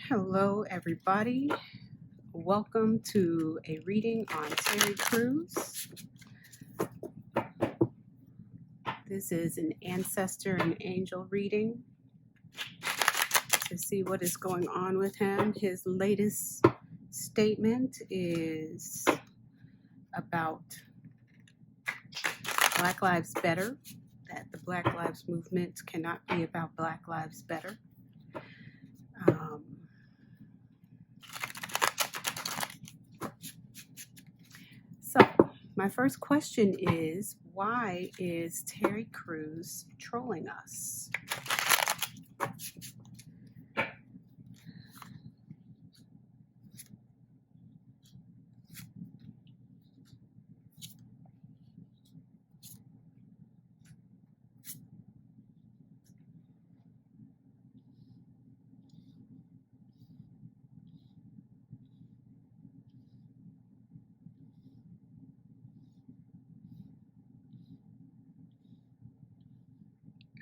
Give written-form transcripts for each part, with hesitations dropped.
Hello, everybody. Welcome to a reading on Terry Crews. This is an ancestor and angel reading to see what is going on with him. His latest statement is about Black Lives Better, that the Black Lives Movement cannot be about Black Lives Better. So my first question is, why is Terry Crews trolling us?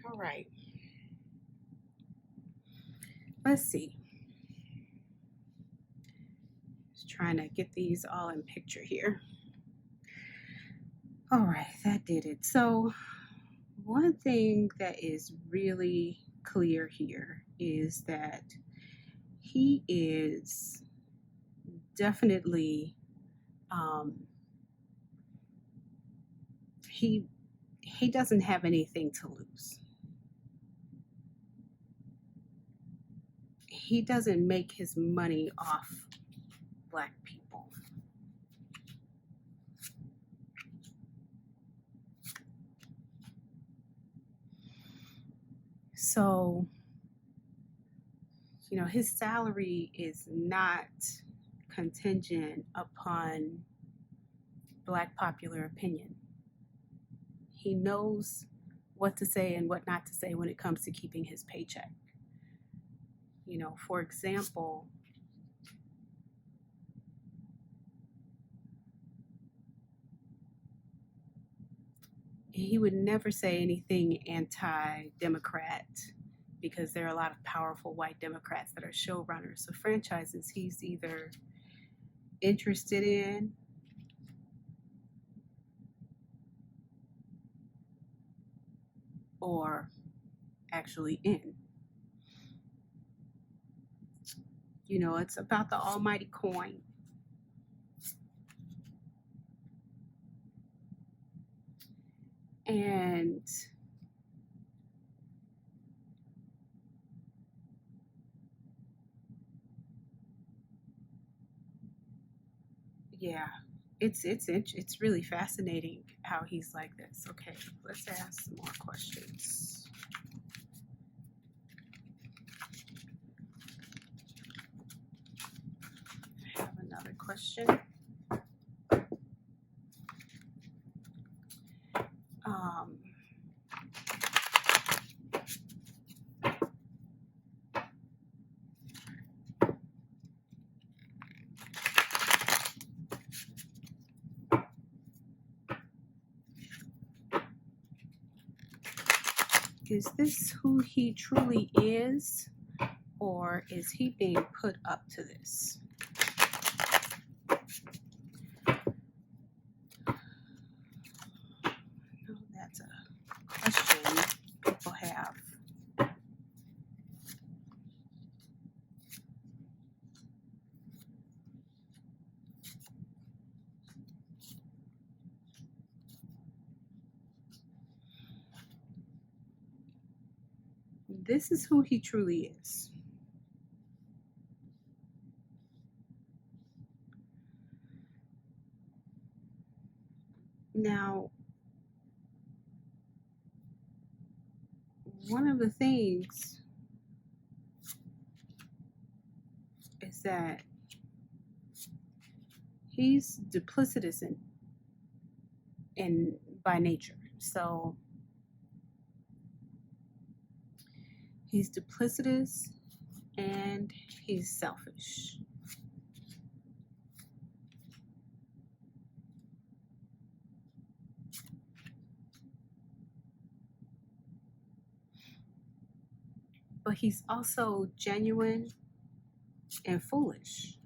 All right. Let's see. Just trying to get these all in picture here. All right, that did it. So one thing that is really clear here is that he is definitely he doesn't have anything to lose. He doesn't make his money off Black people. So, his salary is not contingent upon Black popular opinion. He knows what to say and what not to say when it comes to keeping his paycheck. For example, he would never say anything anti-Democrat because there are a lot of powerful white Democrats that are showrunners. So franchises he's either interested in or actually in. It's about the almighty coin. And yeah, it's really fascinating how he's like this. Okay, let's ask some more questions. I have another question. Is this who he truly is, or is he being put up to this? That's a question people have. This is who he truly is. Now, one of the things is that he's duplicitous in by nature. So he's duplicitous and he's selfish. But he's also genuine and foolish.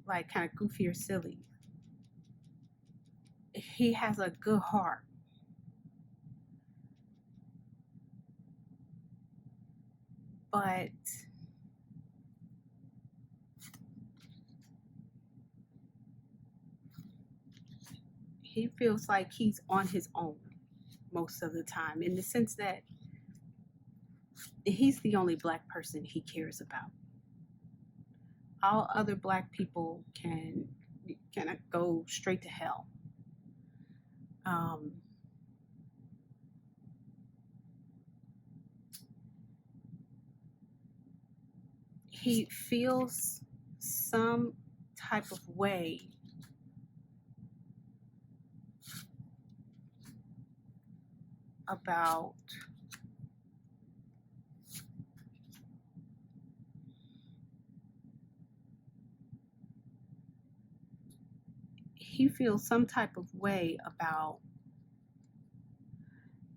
Like kind of goofy or silly. He has a good heart. But he feels like he's on his own most of the time, in the sense that he's the only Black person he cares about. All other Black people can go straight to hell. He feels some type of way about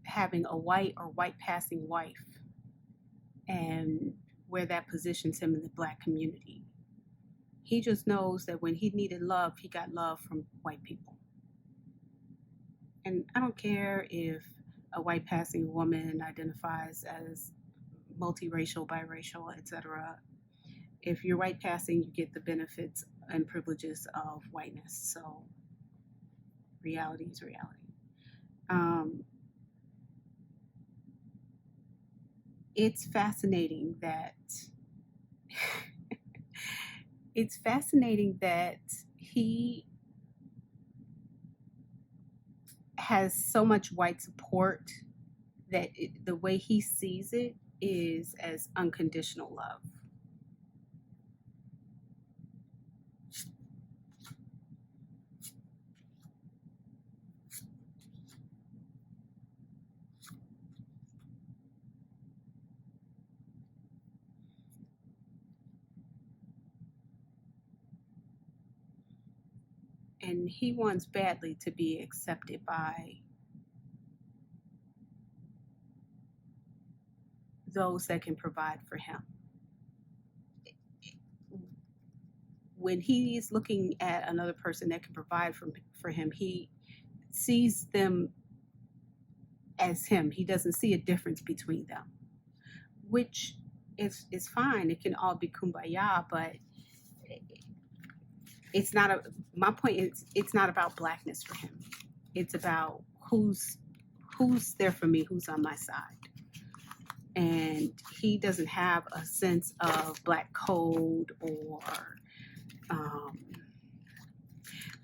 having a white or white passing wife, and where that positions him in the Black community. He just knows that when he needed love, he got love from white people. And I don't care if a white passing woman identifies as multiracial, biracial, etc. If you're white passing, you get the benefits and privileges of whiteness. So reality is reality. It's fascinating that he has so much white support that the way he sees it is as unconditional love. And he wants badly to be accepted by those that can provide for him. When he's looking at another person that can provide for him, he sees them as him. He doesn't see a difference between them, which is fine. It can all be kumbaya, but it's not my point is, it's not about Blackness for him. It's about who's there for me, who's on my side. And he doesn't have a sense of Black code or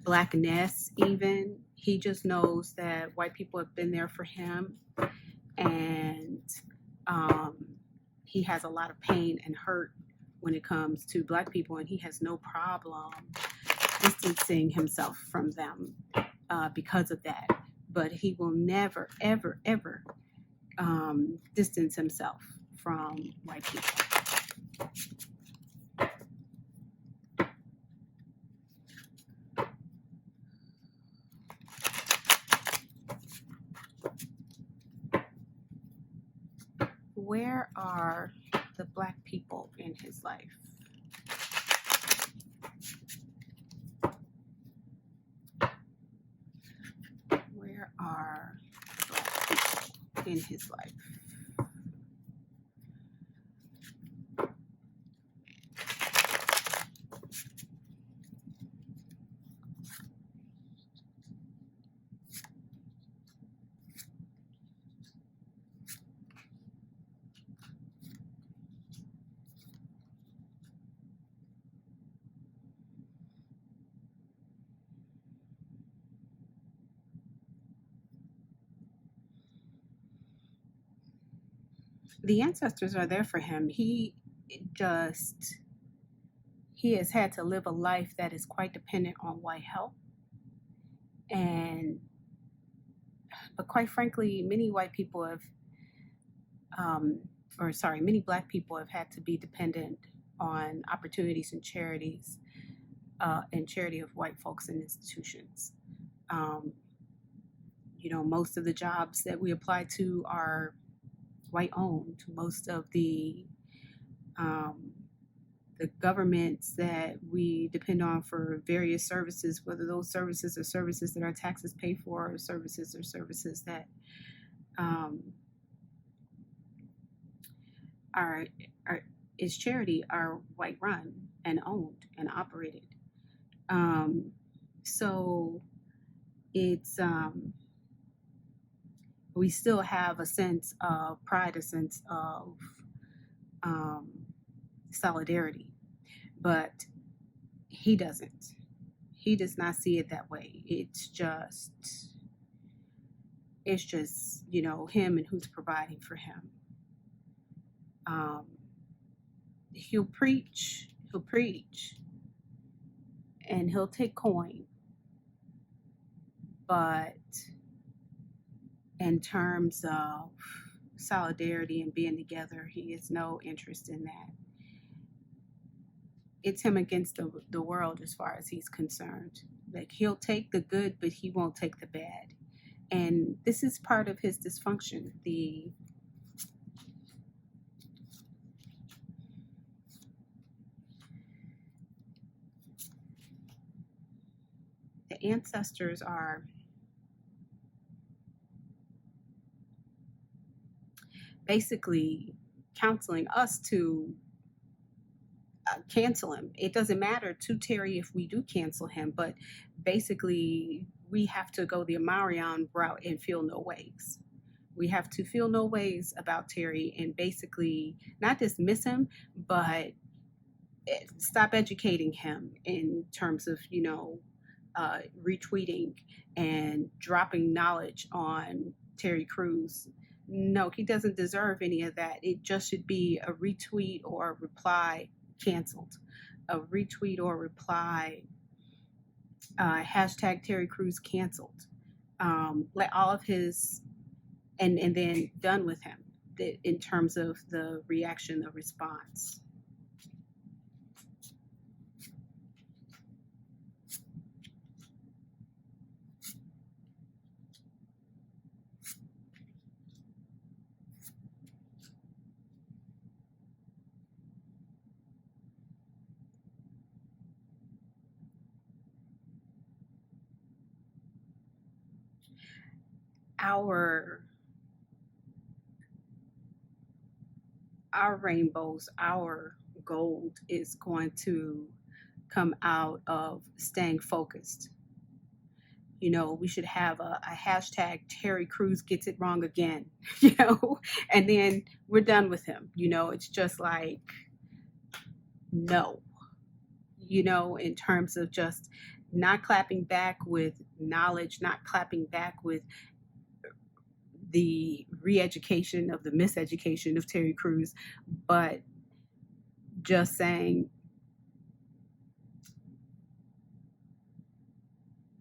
Blackness even. He just knows that white people have been there for him, and he has a lot of pain and hurt when it comes to Black people, and he has no problem distancing himself from them because of that. But he will never, ever, ever distance himself from white people. Where are the Black people in his life? Where are the Black people in his life? The ancestors are there for him. He has had to live a life that is quite dependent on white help. But quite frankly, many Black people have had to be dependent on opportunities and charities and charity of white folks and institutions. You know, most of the jobs that we apply to are white owned. Most of the governments that we depend on for various services, whether those services are services that our taxes pay for, or services that um, are, are is charity, are white run and owned and operated. Um, so it's we still have a sense of pride, a sense of um, solidarity, but he doesn't. He does not see it that way. It's just, you know, him and who's providing for him. Um, he'll preach, and he'll take coin, but in terms of solidarity and being together, he has no interest in that. It's him against the world as far as he's concerned. Like, he'll take the good, but he won't take the bad. And this is part of his dysfunction. The ancestors are basically counseling us to cancel him. It doesn't matter to Terry if we do cancel him, but basically we have to go the Amarion route and feel no ways. We have to feel no ways about Terry and basically not dismiss him, but stop educating him in terms of, you know, retweeting and dropping knowledge on Terry Crews. No, he doesn't deserve any of that. It just should be a retweet or a reply canceled. A retweet or reply, hashtag Terry Crews canceled. Let all of his, and then done with him in terms of the reaction, the response. Our rainbows, our gold is going to come out of staying focused. You know, we should have a hashtag Terry Crews gets it wrong again, you know, and then we're done with him. You know, it's just like, no, you know, in terms of just not clapping back with knowledge, not clapping back with the re-education of the miseducation of Terry Crews, but just saying,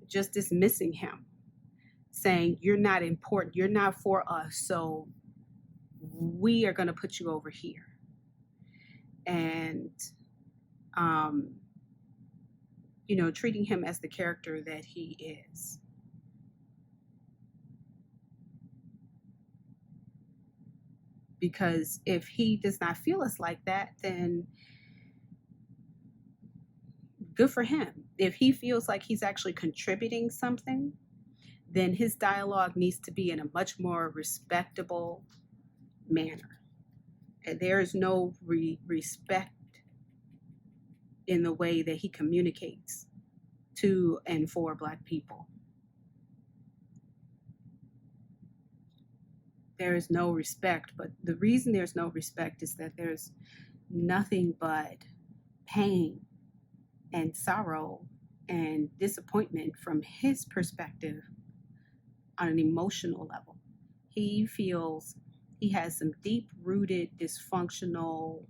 just dismissing him, saying, you're not important, you're not for us, so we are going to put you over here. And, you know, treating him as the character that he is. Because if he does not feel us like that, then good for him. If he feels like he's actually contributing something, then his dialogue needs to be in a much more respectable manner. And there is no respect in the way that he communicates to and for Black people. There is no respect, but the reason there's no respect is that there's nothing but pain and sorrow and disappointment from his perspective on an emotional level. He feels he has some deep-rooted dysfunctional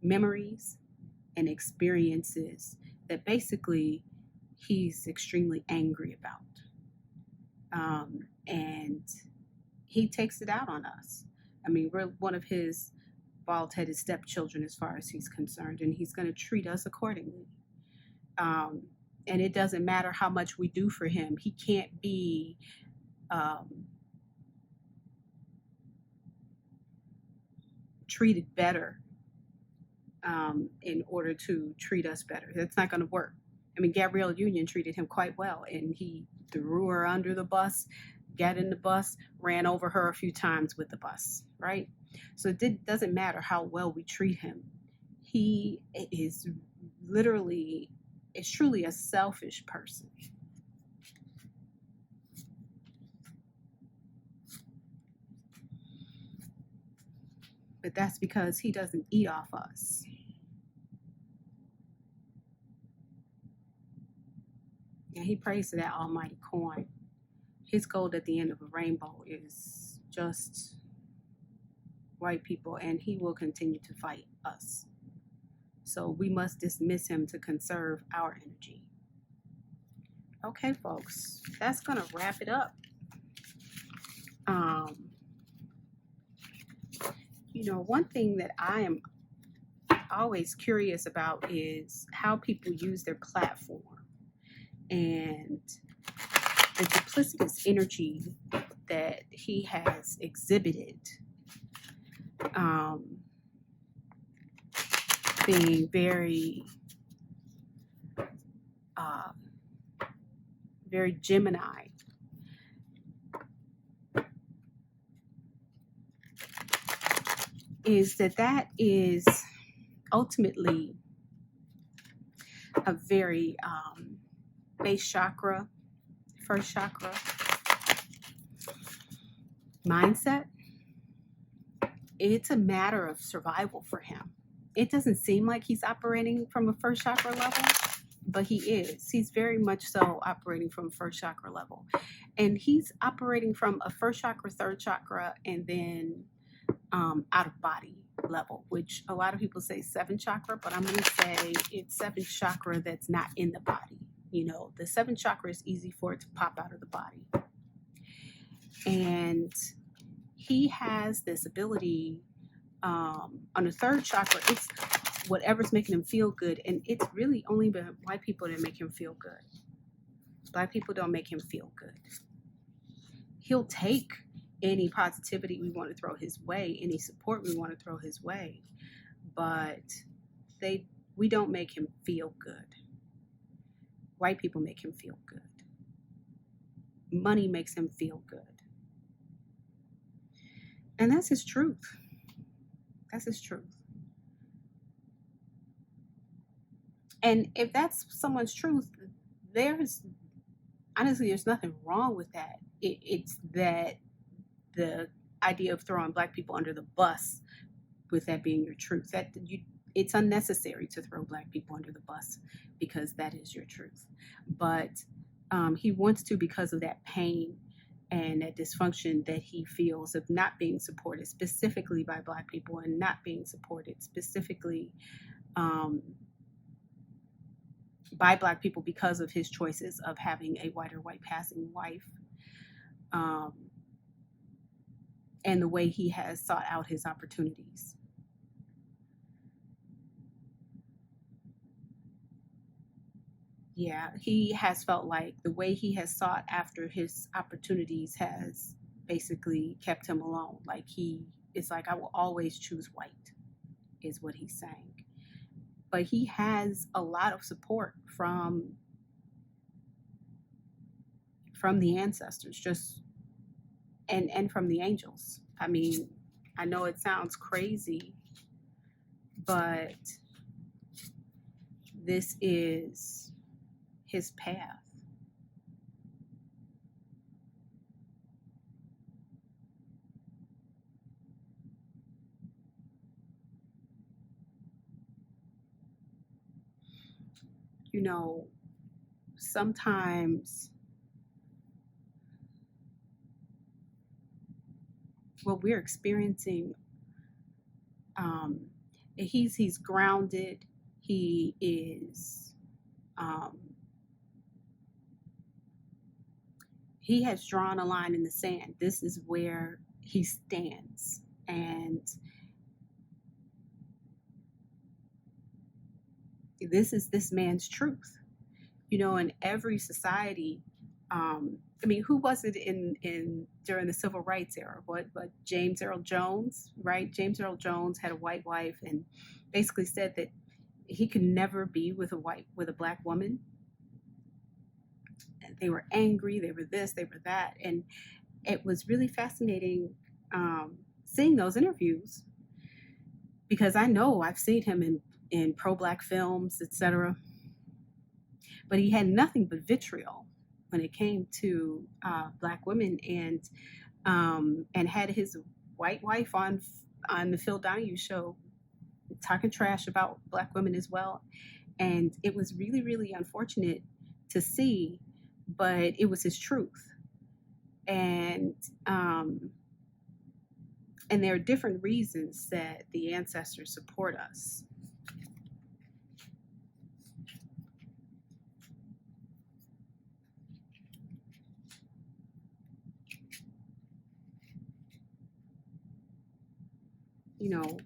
memories and experiences that basically he's extremely angry about. And he takes it out on us. I mean, we're one of his bald-headed stepchildren as far as he's concerned, and he's going to treat us accordingly. And it doesn't matter how much we do for him. He can't be treated better in order to treat us better. That's not going to work. I mean, Gabrielle Union treated him quite well, and he threw her under the bus, got in the bus, ran over her a few times with the bus, right? So it doesn't matter how well we treat him. He is truly a selfish person. But that's because he doesn't eat off us. And he prays to that almighty coin. His gold at the end of a rainbow is just white people, and he will continue to fight us. So we must dismiss him to conserve our energy. Okay, folks, that's going to wrap it up. You know, one thing that I am always curious about is how people use their platform and the duplicitous energy that he has exhibited, being very very Gemini. Is that is ultimately a very base chakra, first chakra mindset. It's a matter of survival for him. It doesn't seem like he's operating from a first chakra level, but he is. He's very much so operating from first chakra level. And he's operating from a first chakra, third chakra, and then out of body level, which a lot of people say seventh chakra, but I'm going to say it's seventh chakra that's not in the body. You know, the seventh chakra is easy for it to pop out of the body. And he has this ability on the third chakra. It's whatever's making him feel good. And it's really only been white people that make him feel good. Black people don't make him feel good. He'll take any positivity we want to throw his way, any support we want to throw his way, but we don't make him feel good. White people make him feel good. Money makes him feel good. And that's his truth. That's his truth. And if that's someone's truth, there's nothing wrong with that. It's that the idea of throwing Black people under the bus, with that being your truth, it's unnecessary to throw Black people under the bus because that is your truth. But he wants to, because of that pain and that dysfunction that he feels of not being supported specifically by Black people and not being supported specifically by Black people because of his choices of having a white or white passing wife, and the way he has sought out his opportunities. Yeah, he has felt like the way he has sought after his opportunities has basically kept him alone. Like it's like, I will always choose white, is what he's saying. But he has a lot of support from the ancestors, and from the angels. I mean, I know it sounds crazy, but this is his path. You know, sometimes what we're experiencing, he's grounded. He is, he has drawn a line in the sand. This is where he stands. And this is this man's truth. In every society, I mean, who was it in during the civil rights era? What James Earl Jones, right? James Earl Jones had a white wife and basically said that he could never be with a black woman. And they were angry, they were this, they were that, and it was really fascinating seeing those interviews, because I know I've seen him in pro-black films, etc. But he had nothing but vitriol when it came to black women, and had his white wife on the Phil Donahue show talking trash about black women as well. And it was really, really unfortunate to see, but it was his truth. And there are different reasons that the ancestors support us. You know,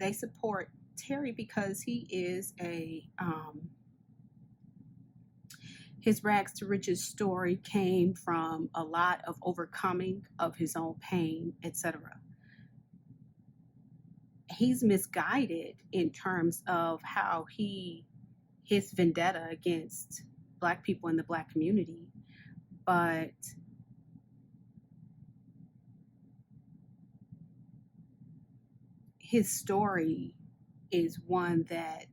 they support Terry because he is his rags to riches story came from a lot of overcoming of his own pain, etc. He's misguided in terms of how his vendetta against black people in the black community, but his story is one that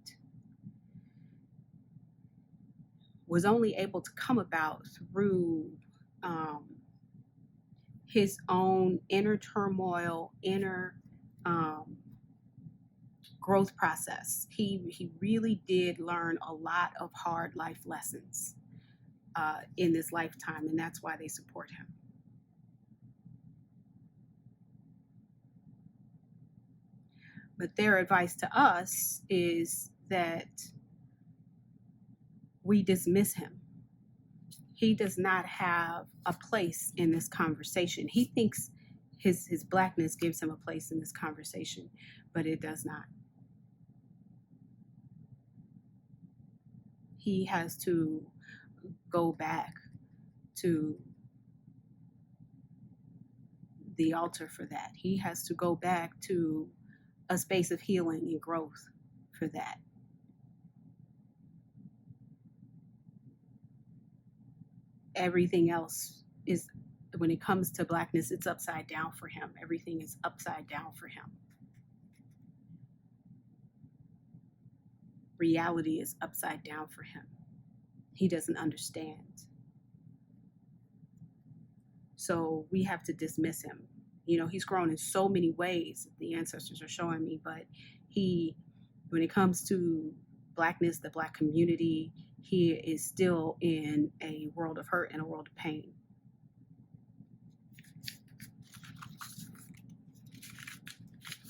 was only able to come about through his own inner turmoil, inner growth process. He really did learn a lot of hard life lessons in this lifetime, and that's why they support him. But their advice to us is that we dismiss him. He does not have a place in this conversation. He thinks his blackness gives him a place in this conversation, but it does not. He has to go back to the altar for that. He has to go back to a space of healing and growth for that. Everything else is, when it comes to blackness, it's upside down for him. Everything is upside down for him. Reality is upside down for him. He doesn't understand. So we have to dismiss him. He's grown in so many ways, the ancestors are showing me, but when it comes to blackness, the black community, he is still in a world of hurt and a world of pain.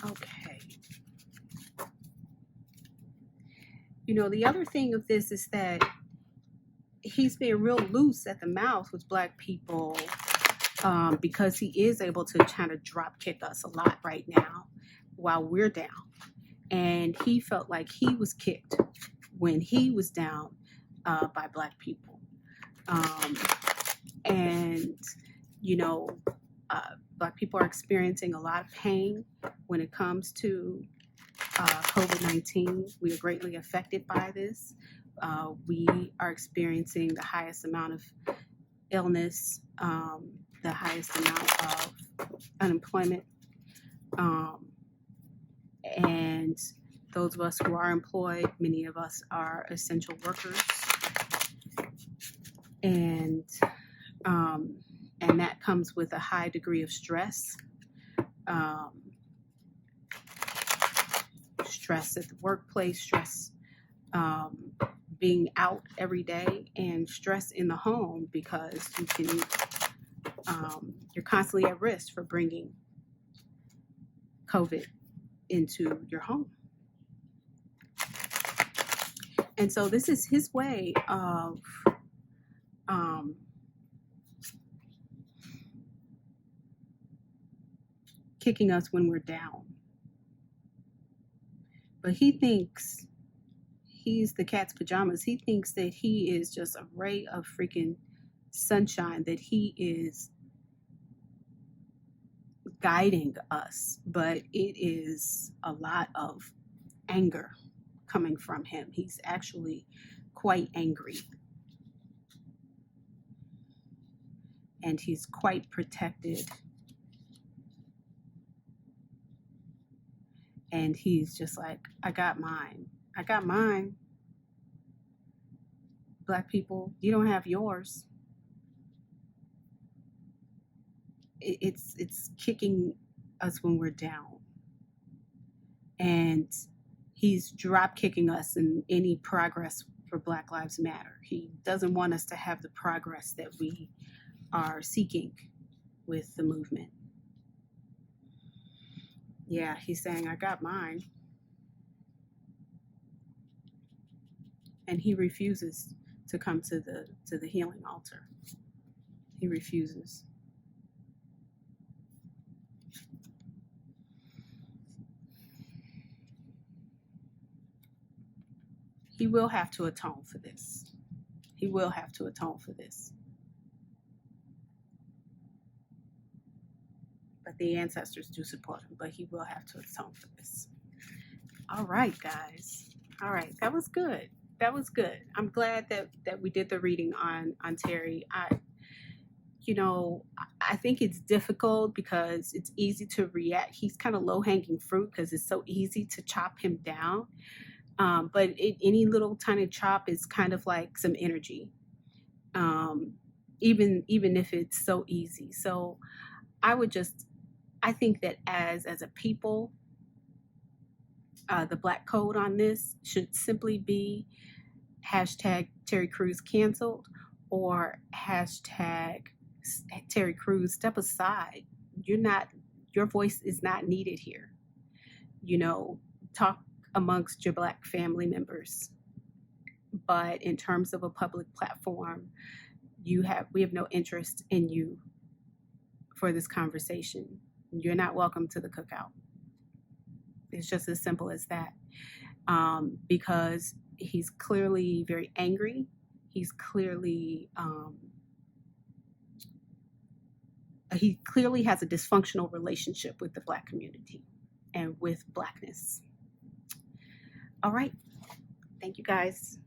Okay. The other thing of this is that he's being real loose at the mouth with black people because he is able to kind of drop kick us a lot right now while we're down. And he felt like he was kicked when he was down by black people. Black people are experiencing a lot of pain when it comes to COVID-19. We are greatly affected by this. We are experiencing the highest amount of illness, the highest amount of unemployment. And those of us who are employed, many of us are essential workers. And that comes with a high degree of stress. Stress at the workplace, stress being out every day, and stress in the home because you're constantly at risk for bringing COVID into your home. And so this is his way of kicking us when we're down. But he thinks he's the cat's pajamas. He thinks that he is just a ray of freaking sunshine, that he is guiding us. But it is a lot of anger coming from him. He's actually quite angry. And he's quite protected. And he's just like, I got mine. I got mine. Black people, you don't have yours. It's kicking us when we're down. And he's drop kicking us in any progress for Black Lives Matter. He doesn't want us to have the progress that we are seeking with the movement. Yeah, he's saying, I got mine. And he refuses to come to the healing altar. He refuses. He will have to atone for this. He will have to atone for this. But the ancestors do support him, but he will have to atone for this. All right, guys. All right, that was good. That was good. I'm glad that we did the reading on Terry. I think it's difficult because it's easy to react. He's kind of low-hanging fruit because it's so easy to chop him down. But any little tiny chop is kind of like some energy, even if it's so easy. So I think that as a people, the Black code on this should simply be hashtag Terry Crews canceled or hashtag Terry Crews step aside. Your voice is not needed here. Talk amongst your Black family members. But in terms of a public platform, we have no interest in you for this conversation. You're not welcome to the cookout. It's just as simple as that. Because he's clearly very angry. He clearly has a dysfunctional relationship with the Black community and with Blackness. All right. Thank you, guys.